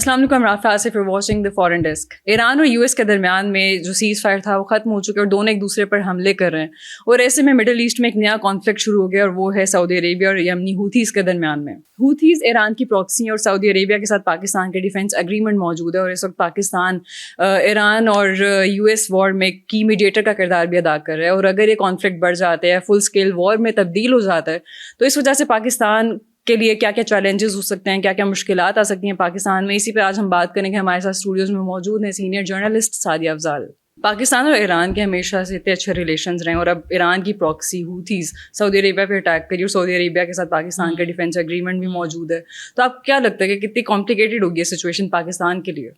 السلام علیکم، I'm Rafi Asif, you're watching the Foreign Desk. Iran اور US کے درمیان میں جو سیز فائر تھا وہ ختم ہو چکا ہے اور دونوں ایک دوسرے پر حملے کر رہے ہیں، اور ایسے میں مڈل ایسٹ میں ایک نیا کانفلکٹ شروع ہو گیا اور وہ ہے سعودی عربیہ اور یمنی ہوتھیز کے درمیان میں. ہوتھیز ایران کی پراکسی اور سعودی عربیہ کے ساتھ پاکستان کے ڈیفینس اگریمنٹ موجود ہے، اور اس وقت پاکستان ایران اور US وار میں کی میڈیٹر کا کردار بھی ادا کر رہا ہے. اور اگر یہ کانفلکٹ بڑھ جاتا ہے، فل اسکیل وار میں تبدیل ہو جاتا ہے، تو اس وجہ سے پاکستان کے لیے کیا کیا چیلنجز ہو سکتے ہیں، کیا کیا مشکلات آ سکتی ہیں پاکستان میں. اسی پہ آج ہم بات کریں گے. ہمارے ساتھ اسٹوڈیوز میں موجود ہیں سینئر جرنلسٹ سعدیہ افضال. پاکستان اور ایران کے ہمیشہ سے اتنے اچھے ریلیشنز رہے، اور اب ایران کی پراکسی ہوتھیز سعودی عربیہ پہ اٹیک کری اور سعودی عربیہ کے ساتھ پاکستان کا ڈیفینس اگریمنٹ بھی موجود ہے. تو آپ کیا لگتا ہے کہ کتنی کمپلیکیٹڈ ہوگی یہ سچویشن پاکستان کے لیے؟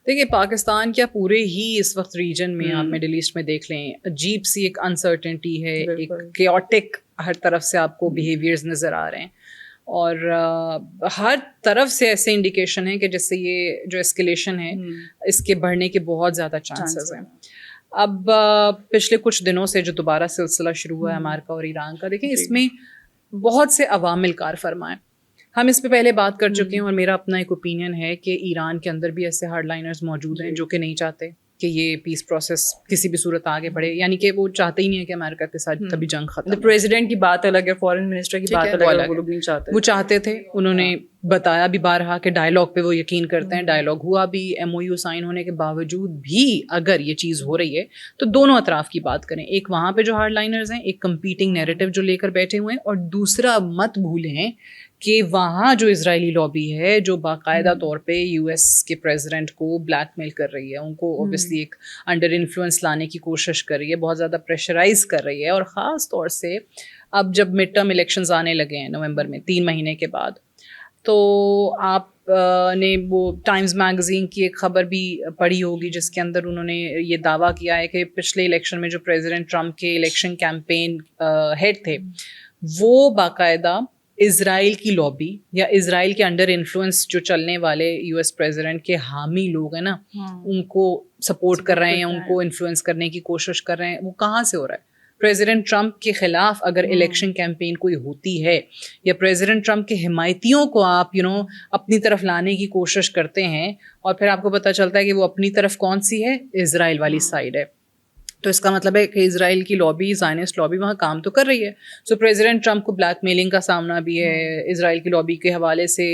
دیکھیے، پاکستان کیا پورے ہی اس وقت ریجن میں آپ مڈل ایسٹ میں دیکھ لیں، عجیب سی ایک انسرٹنٹی ہے، ایک کیوٹک ہر طرف سے آپ کو بیہیویئرز نظر آ رہے ہیں، اور ہر طرف سے ایسے انڈیکیشن ہیں کہ جس سے یہ جو اسکیلیشن ہے اس کے بڑھنے کے بہت زیادہ چانسز ہیں. اب پچھلے کچھ دنوں سے جو دوبارہ سلسلہ شروع ہوا ہے امریکہ اور ایران کا، دیکھیں اس میں بہت سے عوامل کار فرما ہیں. ہم اس پہ پہلے بات کر چکے ہیں، اور میرا اپنا ایک اوپینین ہے کہ ایران کے اندر بھی ایسے ہارڈ لائنرز موجود ہیں جو کہ نہیں چاہتے کہ یہ پیس پروسیس کسی بھی صورت آگے بڑھے، یعنی کہ وہ چاہتے ہی نہیں ہے کہ امریکہ کے ساتھ کبھی جنگ ختم. پریزیڈنٹ کی بات الگ ہے، فارن منسٹر کی بات الگ ہے، وہ لوگ نہیں چاہتے. وہ چاہتے تھے، انہوں نے بتایا بھی بارہا کہ ڈائلاگ پہ وہ یقین کرتے ہیں. ڈائلاگ ہوا بھی، MOU سائن ہونے کے باوجود بھی اگر یہ چیز ہو رہی ہے تو دونوں اطراف کی بات کریں. ایک وہاں پہ جو ہارڈ لائنرز ہیں، ایک کمپیٹنگ نیریٹو جو لے کر بیٹھے ہوئے ہیں، اور دوسرا مت بھولیں کہ وہاں جو اسرائیلی لابی ہے جو باقاعدہ طور پہ US کے پریزیڈنٹ کو بلیک میل کر رہی ہے، ان کو اوبیسلی ایک انڈر انفلوئنس لانے کی کوشش کر رہی ہے، بہت زیادہ پریشرائز کر رہی ہے. اور خاص طور سے اب جب مڈ ٹرم الیکشنز آنے لگے ہیں نومبر میں 3 مہینے کے بعد، تو آپ نے وہ ٹائمز میگزین کی ایک خبر بھی پڑھی ہوگی جس کے اندر انہوں نے یہ دعویٰ کیا ہے کہ پچھلے الیکشن میں جو پریزیڈنٹ ٹرمپ کے الیکشن کیمپین ہیڈ تھے، وہ باقاعدہ اسرائیل کی لابی یا اسرائیل کے انڈر انفلوئنس جو چلنے والے US پریزیڈنٹ کے حامی لوگ ہیں نا، ان کو سپورٹ کر رہے ہیں، ان کو انفلوئنس کرنے کی کوشش کر رہے ہیں. وہ کہاں سے ہو رہا ہے؟ پریزیڈنٹ ٹرمپ کے خلاف اگر الیکشن کیمپین کوئی ہوتی ہے یا پریزیڈنٹ ٹرمپ کے حمایتیوں کو آپ اپنی طرف لانے کی کوشش کرتے ہیں، اور پھر آپ کو پتہ چلتا ہے کہ وہ اپنی طرف کون سی ہے، اسرائیل والی سائڈ ہے، تو اس کا مطلب ہے کہ اسرائیل کی لابی، زائنسٹ لابی وہاں کام تو کر رہی ہے. سو پریزیڈنٹ ٹرمپ کو بلیک میلنگ کا سامنا بھی ہے. اسرائیل کی لابی کے حوالے سے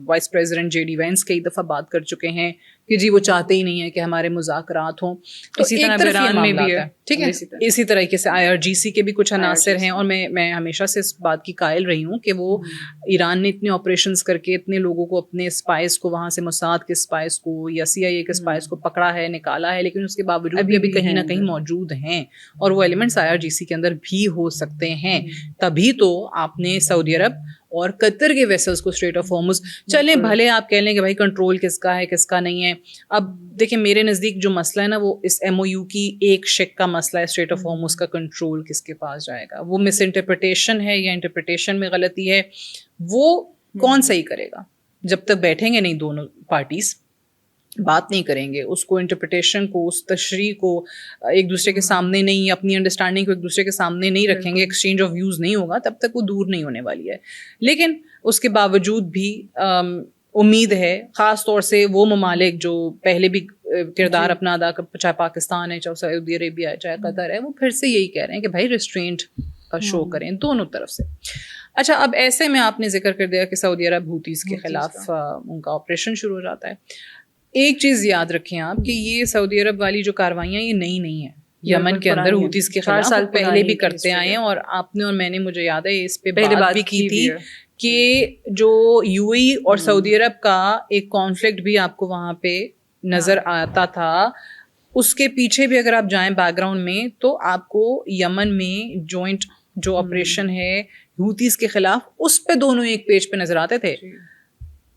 وائس پریزیڈنٹ JD وینس کئی دفعہ بات کر چکے ہیں کہ جی وہ چاہتے ہی نہیں ہے کہ ہمارے مذاکرات ہوں. تو اسی طرح ایران میں بھی ہے، ٹھیک ہے. اسی طریقے سے IRGC کے بھی کچھ عناصر ہیں، اور میں ہمیشہ سے اس بات کی قائل رہی ہوں کہ وہ ایران نے اتنے آپریشنز کر کے اتنے لوگوں کو، اپنے اسپائز کو وہاں سے، موساد کے اسپائز کو یا CIA کے اسپائز کو پکڑا ہے، نکالا ہے، لیکن اس کے باوجود بھی کہیں نہ کہیں موجود ہیں، اور وہ ایلیمنٹس IRGC کے اندر بھی ہو سکتے ہیں. تبھی تو آپ نے سعودی عرب اور قطر کے ویسلز کو اسٹریٹ آف ہارمز، چلیں بھلے آپ کہہ لیں کہ بھائی کنٹرول کس کا ہے کس کا نہیں ہے. اب دیکھیں میرے نزدیک جو مسئلہ ہے نا، وہ اس MOU کی ایک شق کا مسئلہ ہے، اسٹریٹ آف ہارمز کا کنٹرول کس کے پاس جائے گا. وہ مس انٹرپریٹیشن ہے یا انٹرپریٹیشن میں غلطی ہے، وہ کون صحیح کرے گا؟ جب تک بیٹھیں گے نہیں دونوں پارٹیز، بات نہیں کریں گے، اس کو انٹرپریٹیشن کو، اس تشریح کو ایک دوسرے کے سامنے نہیں، اپنی انڈرسٹینڈنگ کو ایک دوسرے کے سامنے نہیں رکھیں گے، ایکسچینج آف ویوز نہیں ہوگا، تب تک وہ دور نہیں ہونے والی ہے. لیکن اس کے باوجود بھی امید ہے، خاص طور سے وہ ممالک جو پہلے بھی کردار اپنا ادا کر، چاہے پاکستان ہے، چاہے سعودی عربیہ ہے، چاہے قطر ہے، وہ پھر سے یہی کہہ رہے ہیں کہ بھائی ریسٹرینٹ شو کریں دونوں طرف سے. اچھا، اب ایسے میں آپ نے ذکر کر دیا کہ سعودی عرب ہوتیز کے خلاف ان کا آپریشن شروع ہو جاتا ہے. ایک چیز یاد رکھیں آپ کہ یہ سعودی عرب والی جو کاروائیاں یہ نئی نہیں ہیں. یمن کے اندر ہوتیز کے خلاف پہلے بھی کرتے آئے ہیں، اور آپ نے اور میں نے، مجھے یاد ہے اس پہ بات بھی کی تھی کہ جو UAE اور سعودی عرب کا ایک کانفلکٹ بھی آپ کو وہاں پہ نظر آتا تھا. اس کے پیچھے بھی اگر آپ جائیں بیک گراؤنڈ میں، تو آپ کو یمن میں جوائنٹ جو آپریشن ہے ہوتیز کے خلاف، اس پہ دونوں ایک پیج پہ نظر آتے تھے.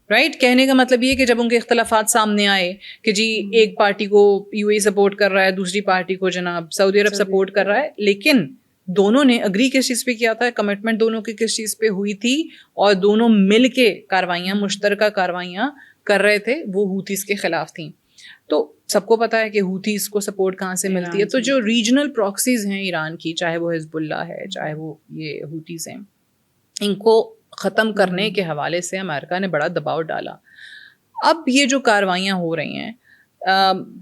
رائٹ، کہنے کا مطلب یہ کہ جب ان کے اختلافات سامنے آئے کہ جی ایک پارٹی کو UAE سپورٹ کر رہا ہے، دوسری پارٹی کو جناب سعودی عرب سپورٹ کر رہا ہے، لیکن دونوں نے اگری کس چیز پہ کیا تھا، کمٹمنٹ دونوں کی کس چیز پہ ہوئی تھی، اور دونوں مل کے کاروائیاں، مشترکہ کاروائیاں کر رہے تھے، وہ ہوتیز کے خلاف تھیں. تو سب کو پتا ہے کہ ہوتیز کو سپورٹ کہاں سے ملتی ہے. تو جو ریجنل پراکسیز ہیں ایران کی، چاہے وہ حزب اللہ ہے، چاہے وہ یہ ہوتیز ہیں، ان کو ختم کرنے کے حوالے سے امریکہ نے بڑا دباؤ ڈالا. اب یہ جو کاروائیاں ہو رہی ہیں,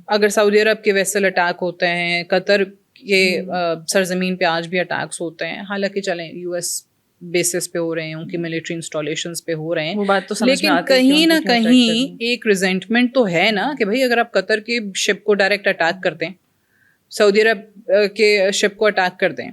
اگر سعودی عرب کے ویسل اٹیک ہوتے ہیں, قطر کے سرزمین پہ آج بھی اٹیکس ہوتے ہیں, حالانکہ چلیں یو ایس بیسس پہ ہو رہے ہیں, ان کی ملٹری انسٹالیشنز پہ ہو رہے ہیں, وہ بات تو سمجھ میں لیکن آتی ہے کہ کہیں ان نہ کو کیوں attack کہیں کرنا. ایک ریزنٹمنٹ تو ہے نا کہ بھائی اگر آپ قطر کے شپ کو ڈائریکٹ اٹیک کرتے ہیں, سعودی عرب کے شپ کو اٹیک کر دیں,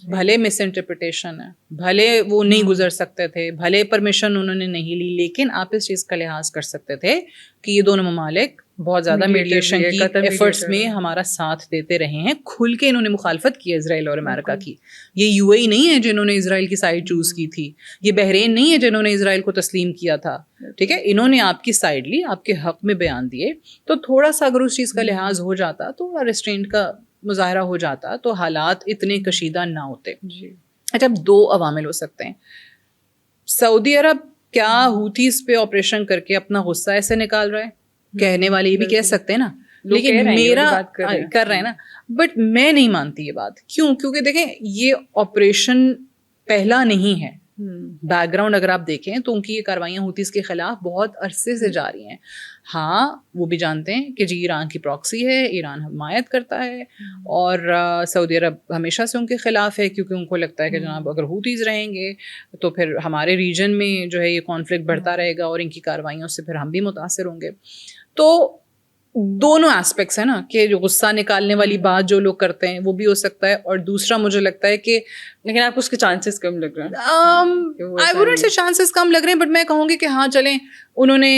بھلے مس انٹرپریٹیشن ہے, بھلے وہ نہیں گزر سکتے تھے, بھلے پرمیشن انہوں نے نہیں لی, لیکن آپ اس چیز کا لحاظ کر سکتے تھے کہ یہ دونوں ممالک بہت زیادہ میڈیشن کی ایفرٹس میں ہمارا ساتھ دیتے رہے ہیں. کھل کے انہوں نے مخالفت کی ہے اسرائیل اور امریکہ کی. یہ یو اے ای نہیں ہے جنہوں نے اسرائیل کی سائڈ چوز کی تھی, یہ بحرین نہیں ہے جنہوں نے اسرائیل کو تسلیم کیا تھا, ٹھیک ہے, انہوں نے آپ کی سائڈ لی, آپ کے حق میں بیان دیے. تو تھوڑا سا اگر اس چیز کا لحاظ ہو جاتا تو ریسٹرینٹ کا مظاہرہ ہو جاتا تو حالات اتنے کشیدہ نہ ہوتے. اچھا, اب دو عوامل ہو سکتے ہیں. سعودی عرب کیا ہوتیز پہ آپریشن کر کے اپنا غصہ ایسے نکال رہا ہے, کہنے والے یہ بھی کہہ سکتے ہیں نا, لیکن میرا کر رہے ہیں نا, بٹ میں نہیں مانتی یہ بات. کیوں؟ کیونکہ دیکھیں یہ آپریشن پہلا نہیں ہے. بیک گراؤنڈ اگر آپ دیکھیں تو ان کی یہ کاروائیاں ہوتیز کے خلاف بہت عرصے سے جاری ہیں. ہاں وہ بھی جانتے ہیں کہ جی ایران کی پراکسی ہے, ایران حمایت کرتا ہے, اور سعودی عرب ہمیشہ سے ان کے خلاف ہے, کیونکہ ان کو لگتا ہے کہ جناب اگر ہوتیز رہیں گے تو پھر ہمارے ریجن میں جو ہے یہ کانفلکٹ بڑھتا رہے گا اور ان کی کاروائیوں سے پھر ہم بھی متاثر ہوں گے. تو دونوں ایسپیکٹس ہیں نا, کہ جو غصہ نکالنے والی بات جو لوگ کرتے ہیں وہ بھی ہو سکتا ہے, اور دوسرا مجھے لگتا ہے کہ لیکن آپ کو اس کے چانسز کم لگ رہے ہیں. آئی ووڈنٹ سے چانسز کم لگ رہے ہیں, بٹ میں کہوں گی کہ ہاں چلیں انہوں نے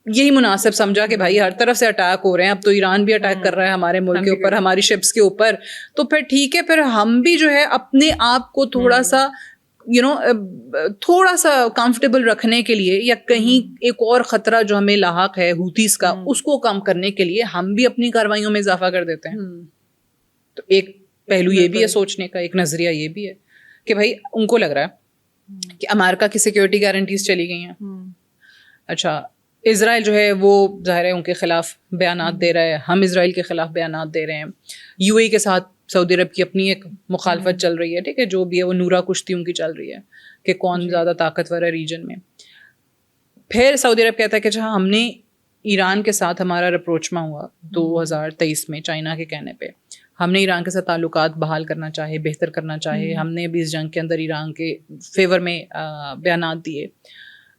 یہی مناسب سمجھا کہ بھائی ہر طرف سے اٹیک ہو رہے ہیں, اب تو ایران بھی اٹیک کر رہا ہے ہمارے ملک کے اوپر, ہماری شپس کے اوپر, تو پھر ٹھیک ہے, پھر ہم بھی جو ہے اپنے آپ کو تھوڑا سا تھوڑا سا کمفرٹیبل رکھنے کے لیے, یا کہیں ایک اور خطرہ جو ہمیں لاحق ہے ہوتیز کا اس کو کم کرنے کے لیے ہم بھی اپنی کاروائیوں میں اضافہ کر دیتے ہیں. تو ایک پہلو یہ بھی ہے سوچنے کا, ایک نظریہ یہ بھی ہے کہ بھائی ان کو لگ رہا ہے کہ امریکہ کی سیکورٹی گارنٹیز چلی گئی ہیں. اچھا, اسرائیل جو ہے وہ ظاہر ہے ان کے خلاف بیانات دے رہا ہے, ہم اسرائیل کے خلاف بیانات دے رہے ہیں, یو اے کے ساتھ سعودی عرب کی اپنی ایک مخالفت چل رہی ہے, ٹھیک ہے, جو بھی ہے وہ نورا کشتی ان کی چل رہی ہے کہ کون زیادہ طاقتور ہے ریجن میں. پھر سعودی عرب کہتا ہے کہ جہاں ہم نے ایران کے ساتھ ہمارا رپروچما ہوا 2023 میں چائنا کے کہنے پہ, ہم نے ایران کے ساتھ تعلقات بحال کرنا چاہے, بہتر کرنا چاہے, ہم نے بھی اس جنگ کے اندر ایران کے فیور میں بیانات دیے,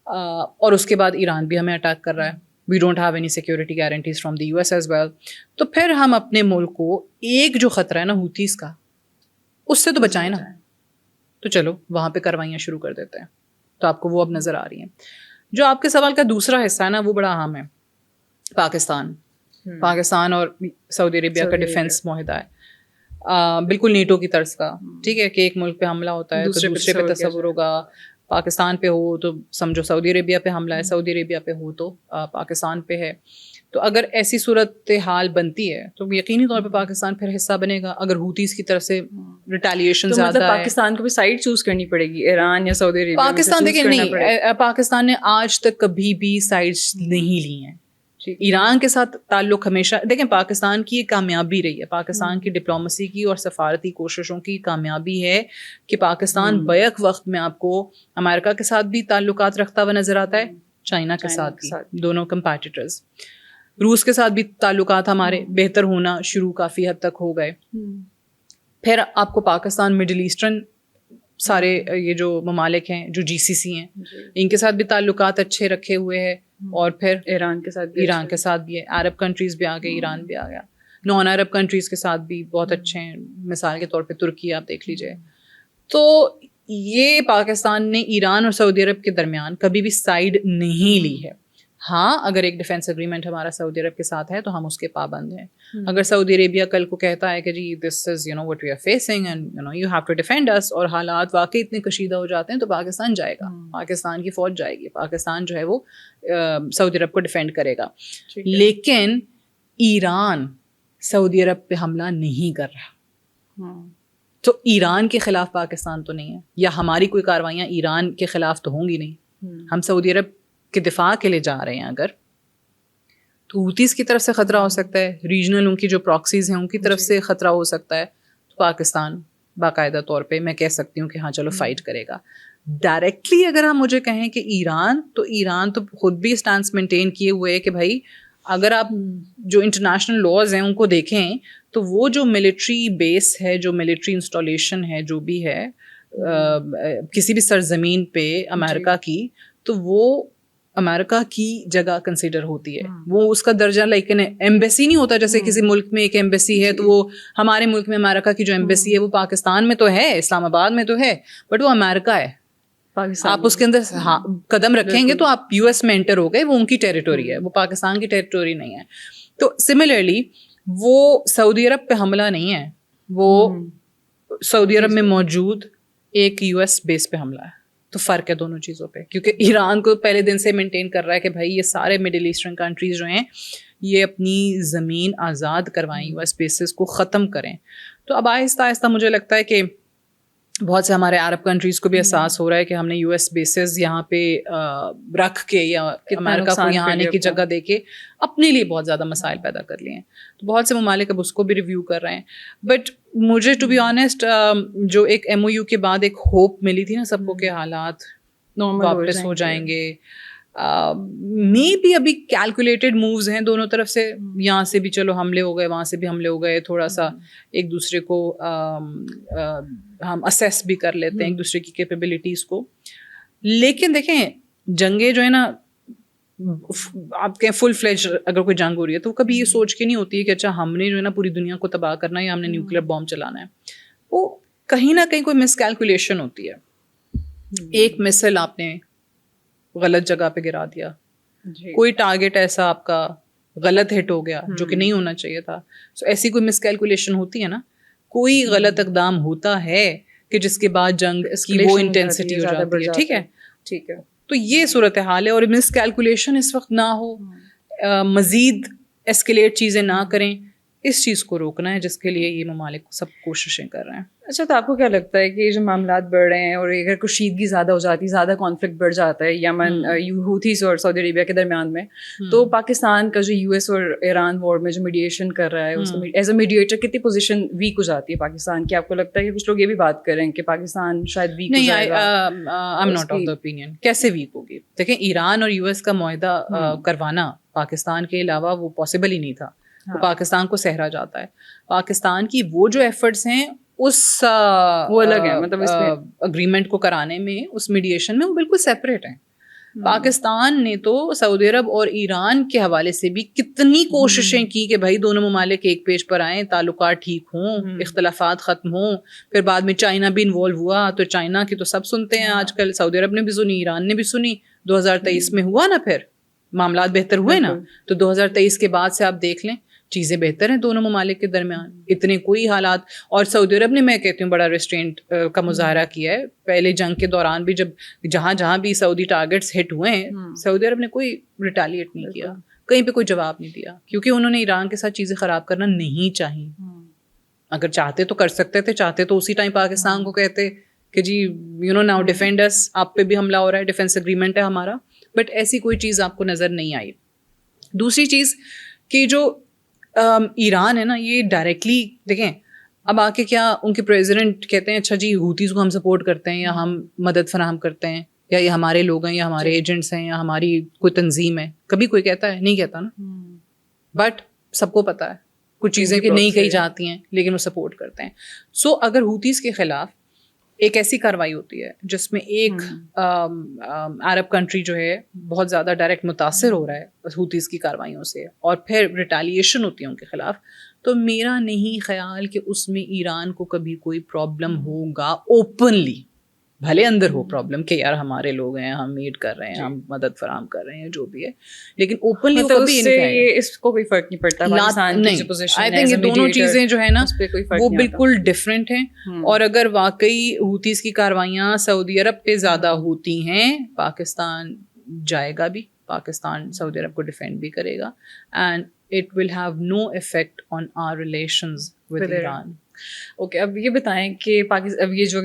اور اس کے بعد ایران بھی ہمیں اٹیک کر رہا ہے. We don't have any security guarantees from the U S as well. تو پھر ہم اپنے ملک کو ایک جو خطرہ ہے نا ہوتیز کا, اس سے تو بچائیں نا, تو چلو وہاں پہ کاروائیاں شروع کر دیتے ہیں. تو آپ کو وہ اب نظر آ رہی ہیں. جو آپ کے سوال کا دوسرا حصہ ہے نا وہ بڑا اہم ہے, پاکستان اور سعودی عربیہ کا ڈیفینس معاہدہ ہے, بالکل نیٹو کی طرز کا, ٹھیک ہے, کہ ایک ملک پہ حملہ ہوتا ہے تو دوسرے پہ تصور ہوگا, پاکستان پہ ہو تو سمجھو سعودی عربیہ پہ حملہ ہے, سعودی عربیہ پہ ہو تو پاکستان پہ ہے. تو اگر ایسی صورت حال بنتی ہے تو یقینی طور پہ پاکستان پھر حصہ بنے گا. اگر ہوتیز کی طرف سے ریٹیلیشن زیادہ ہے, پاکستان کو بھی سائڈ چوز کرنی پڑے گی, ایران یا سعودی عربیہ. پاکستان دیکھیں نہیں, پاکستان نے آج تک کبھی بھی سائڈس نہیں لی ہیں. ایران کے ساتھ تعلق ہمیشہ, دیکھیں پاکستان کی ایک کامیابی رہی ہے, پاکستان کی ڈپلومسی کی اور سفارتی کوششوں کی کامیابی ہے کہ پاکستان بیک وقت میں آپ کو امریکہ کے ساتھ بھی تعلقات رکھتا ہوا نظر آتا ہے, چائنا کے ساتھ بھی, دونوں کمپیٹیٹرز. روس کے ساتھ بھی تعلقات ہمارے بہتر ہونا شروع کافی حد تک ہو گئے. پھر آپ کو پاکستان مڈل ایسٹرن سارے یہ جو ممالک ہیں جو جی سی سی ہیں ان کے ساتھ بھی تعلقات اچھے رکھے ہوئے ہیں, اور پھر ایران کے ساتھ بھی ہے, عرب کنٹریز بھی آ گئے, ایران بھی آ گیا, نان عرب کنٹریز کے ساتھ بھی بہت اچھے ہیں, مثال کے طور پہ ترکی آپ دیکھ لیجیے. تو یہ پاکستان نے ایران اور سعودی عرب کے درمیان کبھی بھی سائڈ نہیں لی ہے. ہاں اگر ایک ڈیفینس اگریمنٹ ہمارا سعودی عرب کے ساتھ ہے تو ہم اس کے پابند ہیں. اگر سعودی عربیہ کل کو کہتا ہے کہ جی this is what we are facing and you have to defend us, اور حالات واقعی اتنے کشیدہ ہو جاتے ہیں تو پاکستان جائے گا, پاکستان کی فوج جائے گی, پاکستان جو ہے وہ سعودی عرب کو ڈیفینڈ کرے گا. لیکن ایران سعودی عرب پہ حملہ نہیں کر رہا, تو ایران کے خلاف پاکستان تو نہیں ہے, یا ہماری کوئی کاروائیاں ایران کے خلاف تو ہوں گی نہیں. ہم سعودی عرب کے دفاع کے لیے جا رہے ہیں اگر, تو ہوتیز کی طرف سے خطرہ ہو سکتا ہے, ریجنل ان کی جو پراکسیز ہیں ان کی طرف سے خطرہ ہو سکتا ہے, تو پاکستان باقاعدہ طور پہ میں کہہ سکتی ہوں کہ ہاں چلو فائٹ کرے گا. ڈائریکٹلی اگر ہم مجھے کہیں کہ ایران تو خود بھی اسٹانس مینٹین کیے ہوئے ہے کہ بھائی اگر آپ جو انٹرنیشنل لاز ہیں ان کو دیکھیں تو وہ جو ملٹری بیس ہے, جو ملٹری انسٹالیشن ہے, جو بھی ہے کسی بھی سرزمین پہ امریکہ کی, تو وہ امریکہ کی جگہ کنسیڈر ہوتی ہے. وہ اس کا درجہ لائک ایمبیسی نہیں ہوتا, جیسے کسی ملک میں ایک ایمبیسی ہے تو وہ ہمارے ملک میں امریکہ کی جو ایمبیسی ہے وہ پاکستان میں تو ہے, اسلام آباد میں تو ہے, بٹ وہ امریکہ ہے. آپ اس کے اندر قدم رکھیں گے تو آپ یو ایس میں انٹر ہو گئے, وہ ان کی ٹیریٹوری ہے, وہ پاکستان کی ٹیریٹوری نہیں ہے. تو سملرلی وہ سعودی عرب پہ حملہ نہیں ہے, وہ سعودی عرب میں موجود ایک یو ایس بیس پہ حملہ ہے. تو فرق ہے دونوں چیزوں پہ, کیونکہ ایران کو پہلے دن سے مینٹین کر رہا ہے کہ بھائی یہ سارے مڈل ایسٹرن کنٹریز جو ہیں یہ اپنی زمین آزاد کروائیں, یو ایس بیسز کو ختم کریں. تو اب آہستہ آہستہ مجھے لگتا ہے کہ بہت سے ہمارے عرب کنٹریز کو بھی احساس ہو رہا ہے کہ ہم نے یو ایس بیسز یہاں پہ رکھ کے یا امریکہ کو یہاں آنے کی جگہ دے کے اپنے لیے بہت زیادہ مسائل پیدا کر لیے ہیں. تو بہت سے ممالک اب اس کو بھی ریویو کر رہے ہیں. بٹ مجھے ٹو بی آنیسٹ جو ایک ایم او یو کے بعد ایک ہوپ ملی تھی نا سب کو کہ حالات واپس ہو جائیں گے, مے بی ابھی کیلکولیٹڈ مووز ہیں دونوں طرف سے, یہاں سے بھی چلو حملے ہو گئے, وہاں سے بھی حملے ہو گئے, تھوڑا سا ایک دوسرے کو ہم اسیس بھی کر لیتے ہیں ایک دوسرے کی کیپیبلٹیز کو. لیکن دیکھیں جنگیں جو ہے نا, آپ کے فل فلیج اگر کوئی جنگ ہو رہی ہے تو کبھی یہ سوچ کے نہیں ہوتی ہے کہ اچھا ہم نے جو ہے نا پوری دنیا کو تباہ کرنا ہے یا ہم نے نیوکلیر بام چلانا ہے. وہ کہیں نہ کہیں کوئی مس کیلکولیشن ہوتی ہے. ایک مسل آپ نے غلط جگہ پہ گرا دیا, کوئی ٹارگیٹ ایسا آپ کا غلط ہٹ ہو گیا جو کہ نہیں ہونا چاہیے تھا. سو ایسی کوئی مس کیلکولیشن ہوتی ہے نا, کوئی غلط اقدام ہوتا ہے کہ جس کے بعد جنگ کی وہ انٹینسٹی ہو جاتی ہے. ٹھیک ہے, تو یہ صورتحال ہے. اور مس کیلکولیشن اس وقت نہ ہو, مزید ایسکیلیٹ چیزیں نہ کریں, اس چیز کو روکنا ہے جس کے لیے یہ ممالک سب کوششیں کر رہے ہیں. اچھا, تو آپ کو کیا لگتا ہے کہ یہ جو معاملات بڑھ رہے ہیں اور اگر کشیدگی زیادہ ہو جاتی ہے, زیادہ کانفلکٹ بڑھ جاتا ہے یمن حوتھیز اور سعودی عربیہ کے درمیان میں, تو پاکستان کا جو یو ایس اور ایران وار میں جو میڈیشن کر رہا ہے اس ایز اے میڈیٹر کتنی پوزیشن ویک ہو جاتی ہے پاکستان کی؟ آپ کو لگتا ہے کہ کچھ لوگ یہ بھی بات کریں کہ پاکستان شاید ویک ہو جائے گا؟ I am not of the opinion. کیسے ویک ہوگی؟ دیکھیں ایران اور یو ایس کا معاہدہ کروانا پاکستان کے علاوہ وہ پاسبل ہی نہیں تھا. وہ پاکستان کو سہرا جاتا ہے. پاکستان کی وہ جو ایفرٹس ہیں اس وہ الگ ہے, مطلب اگریمنٹ کو کرانے میں, اس میڈیشن میں, وہ بالکل سیپریٹ ہیں. پاکستان نے تو سعودی عرب اور ایران کے حوالے سے بھی کتنی کوششیں کی کہ بھائی دونوں ممالک ایک پیج پر آئیں, تعلقات ٹھیک ہوں, اختلافات ختم ہوں. پھر بعد میں چائنا بھی انوالو ہوا, تو چائنا کی تو سب سنتے ہیں آج کل, سعودی عرب نے بھی سنی, ایران نے بھی سنی. 2023 میں ہوا نا, پھر معاملات بہتر ہوئے نا. تو 2023 کے بعد سے آپ دیکھ لیں چیزیں بہتر ہیں دونوں ممالک کے درمیان. اتنے کوئی حالات, اور سعودی عرب نے میں کہتی ہوں بڑا ریسٹرینٹ کا مظاہرہ کیا ہے. پہلے جنگ کے دوران بھی جب جہاں بھی سعودی ٹارگیٹس ہٹ ہوئے ہیں, سعودی عرب نے کوئی ریٹیلیٹ نہیں کیا, کہیں پہ کوئی جواب نہیں دیا, کیونکہ انہوں نے ایران کے ساتھ چیزیں خراب کرنا نہیں چاہی. اگر چاہتے تو کر سکتے تھے, چاہتے تو اسی ٹائم پاکستان کو کہتے کہ جی یو نو ناؤ ڈیفینڈ اس, آپ پہ بھی حملہ ہو رہا ہے, ڈیفینس اگریمنٹ ہے ہمارا. بٹ ایسی کوئی چیز آپ کو نظر نہیں آئی. دوسری چیز کہ جو ایران ہے نا, یہ ڈائریکٹلی دیکھیں اب آ کے کیا ان کے پریزیڈنٹ کہتے ہیں اچھا جی حوتیز کو ہم سپورٹ کرتے ہیں یا ہم مدد فراہم کرتے ہیں, یا یہ ہمارے لوگ ہیں یا ہمارے ایجنٹس ہیں یا ہماری کوئی تنظیم ہے. کبھی کوئی کہتا ہے؟ نہیں کہتا نا. بٹ سب کو پتا ہے کچھ چیزیں کہ نہیں کہی جاتی ہیں لیکن وہ سپورٹ کرتے ہیں. سو اگر حوتیز کے خلاف ایک ایسی کارروائی ہوتی ہے جس میں ایک عرب کنٹری جو ہے بہت زیادہ ڈائریکٹ متاثر ہو رہا ہے حوتیز کی کارروائیوں سے, اور پھر ریٹیلیشن ہوتی ہے ان کے خلاف, تو میرا نہیں خیال کہ اس میں ایران کو کبھی کوئی پرابلم ہوگا اوپنلی. بھلے اندر ہو پرابلم کہ یار ہمارے لوگ ہیں, ہم میٹ کر رہے ہیں, ہم مدد فراہم کر رہے ہیں, جو بھی ہے, لیکن اوپنلی وہ کبھی نہیں, اس کو کوئی فرق نہیں پڑتا. آئی تھنک یہ دونوں چیزیں جو ہے نا وہ بالکل ڈفرینٹ ہیں. اور اگر واقعی حوتیز کی کاروائیاں سعودی عرب پہ زیادہ ہوتی ہیں, پاکستان جائے گا بھی, پاکستان سعودی عرب کو ڈیفینڈ بھی کرے گا, and it will have no effect on our relations with Iran. Okay اب یہ بتائیں کہ اب یہ جو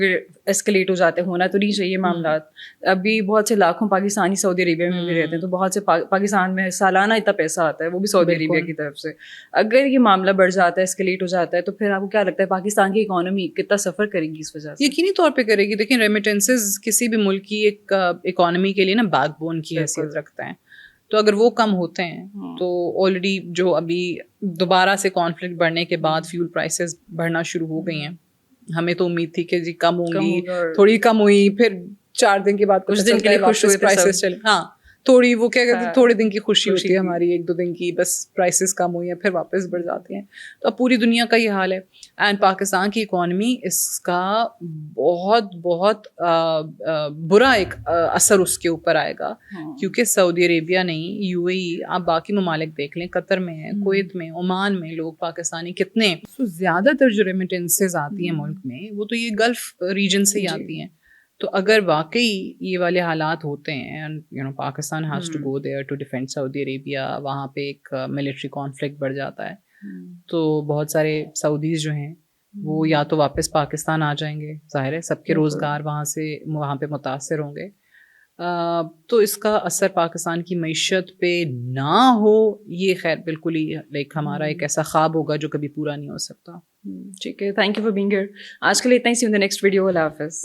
اسکلیٹ ہو جاتے ہونا تو نہیں چاہیے معاملات. ابھی بہت سے لاکھوں پاکستانی سعودی عربیہ میں بھی رہتے ہیں, تو بہت سے پاکستان میں سالانہ اتنا پیسہ آتا ہے وہ بھی سعودی عربیہ کی طرف سے. اگر یہ معاملہ بڑھ جاتا ہے, اسکلیٹ ہو جاتا ہے, تو پھر آپ کو کیا لگتا ہے پاکستان کی اکانومی کتنا سفر کرے گی اس وجہ سے؟ یقینی طور پہ کرے گی. دیکھیں ریمیٹنسز کسی بھی ملک کی ایک اکانومی کے لیے نا بیک بون کی حیثیت رکھتا ہے. تو اگر وہ کم ہوتے ہیں تو آلریڈی جو ابھی دوبارہ سے کانفلکٹ بڑھنے کے بعد فیول پرائسز بڑھنا شروع ہو گئی ہیں. ہمیں تو امید تھی کہ جی کم ہوں گی, تھوڑی کم ہوئی, پھر 4 دن کے بعد کچھ دن کے لیے خوش ہوئے پرائسز چلے. ہاں تھوڑی وہ کیا کہتے ہیں تھوڑے دن کی خوشی ہوتی ہے ہماری, 1-2 دن کی, بس پرائسز کم ہوئی ہیں پھر واپس بڑھ جاتی ہیں. تو اب پوری دنیا کا یہ حال ہے. اینڈ پاکستان کی اکانومی اس کا بہت بہت برا ایک اثر اس کے اوپر آئے گا, کیونکہ سعودی عربیہ نہیں, UAE, آپ باقی ممالک دیکھ لیں, قطر میں ہے, کویت میں, عمان میں لوگ پاکستانی کتنے, تو زیادہ تر جو ریمیٹنسز آتی ہیں ملک میں وہ تو یہ گلف ریجن سے ہی آتی ہیں. تو اگر واقعی یہ والے حالات ہوتے ہیں, Pakistan has to go there to defend Saudi Arabia, وہاں پہ ایک ملٹری کانفلکٹ بڑھ جاتا ہے, تو بہت سارے سعودیز جو ہیں وہ یا تو واپس پاکستان آ جائیں گے, ظاہر ہے سب کے روزگار وہاں پہ متاثر ہوں گے. تو اس کا اثر پاکستان کی معیشت پہ نہ ہو, یہ خیر بالکل ہی لائک ہمارا ایک ایسا خواب ہوگا جو کبھی پورا نہیں ہو سکتا. ٹھیک ہے, thank you for being here. آج کے لیے اتنا ہی, سی ان دی نیکسٹ ویڈیو. اللہ حافظ.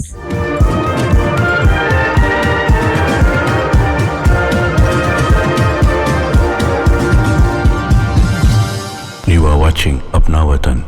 You are watching Apna Watan.